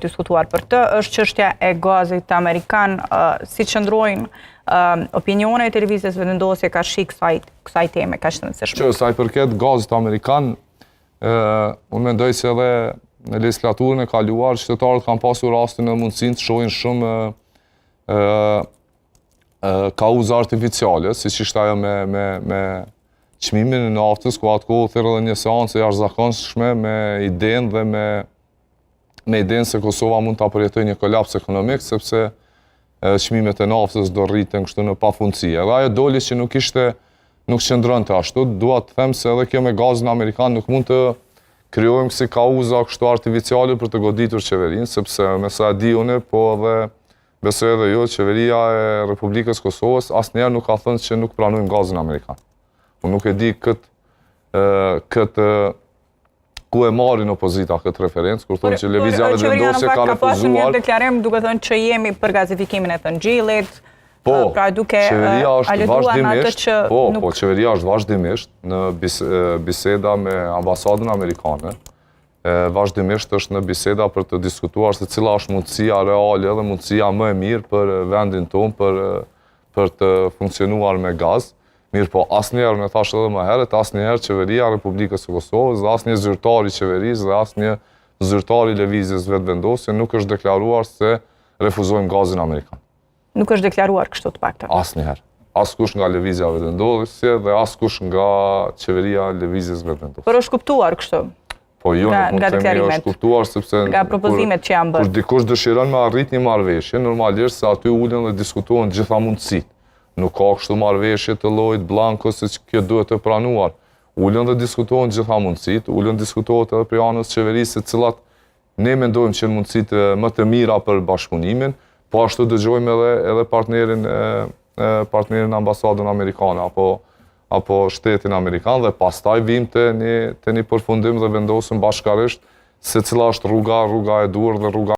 diskutuar për të, është çështja e gazit amerikan, si qëndrojnë opinione e televizijës vendosje ka shi kësaj teme, ka të rëndësishme. Që sa i përket gazit amerikan, unë mendoj se edhe në legislaturën e kaluar, qytetarët kanë pasur rastin e mundësinë të shohin shumë kauza artificiale, siç ishte ajo me çmimin e naftës, ku atë kohë thërë edhe një seancë jashtëzakonshme me idenë dhe me idenë se Kosova mund ta përjetojë një kolaps ekonomik, sepse çmimet e naftës do rriten kështu në pafundësi. Edhe ajo doli që nuk qëndronte ashtu. Dua të them se edhe kjo me gazin amerikan nuk mund të krijojmë si kauza kështu artificiale për të goditur qeverinë, sepse me sa di unë, po edhe besoj edhe jo, qeveria e Republikës Kosovës asnjëherë nuk ka thënë që nuk pranojmë gazin amerikan. Unë nuk e di këtë ku e marrin opozita këtë referencë, kur thonë që lëvizja vendosje ka refuzuar. Ka pasur një deklarim duke thënë që jemi për gazifikimin e të Ngjillit, pra duke aluduar në atë që nuk... Po, qeveria është vazhdimisht në biseda me ambasadën amerikane, vazhdimisht është në biseda për të diskutuar se cila është mundësia reale dhe mundësia më e mirë për vendin tonë për të funksionuar me gaz. Mirë po, asnjëherë, me thash edhe më herët, asnjëherë qeveria Republikës së Kosovës dhe asnjë zyrtar i qeverisë dhe asnjë zyrtar i lëvizjes vetvendosje nuk është deklaruar se refuzojmë gazin amerikan. Nuk është deklaruar kështu të paktën. Asnjëherë. Askush nga lëvizja vetvendosje dhe askush nga qeveria lëvizjes vetvendosje. Por është kuptuar kështu? Po jo, nuk mund të themi është kuptuar sepse nga propozimet që janë bërë. Kur dikush dëshiron me arrit një marrëveshje, normalisht se aty ulen dhe diskutohen gjitha mundësitë. Nuk ka kështu marrëveshje të llojit blanko se kjo duhet të pranuar. Ulen dhe diskutohen gjitha mundësitë, ulen diskutohet edhe për anës qeverisë se cilat ne mendojmë që janë mundësitë më të mira për bashkëpunimin, po ashtu dëgjojmë edhe partnerin ambasadën amerikane apo shtetin amerikan dhe pastaj vim të një përfundim dhe vendosim bashkarisht se cila është rruga e duhur dhe rruga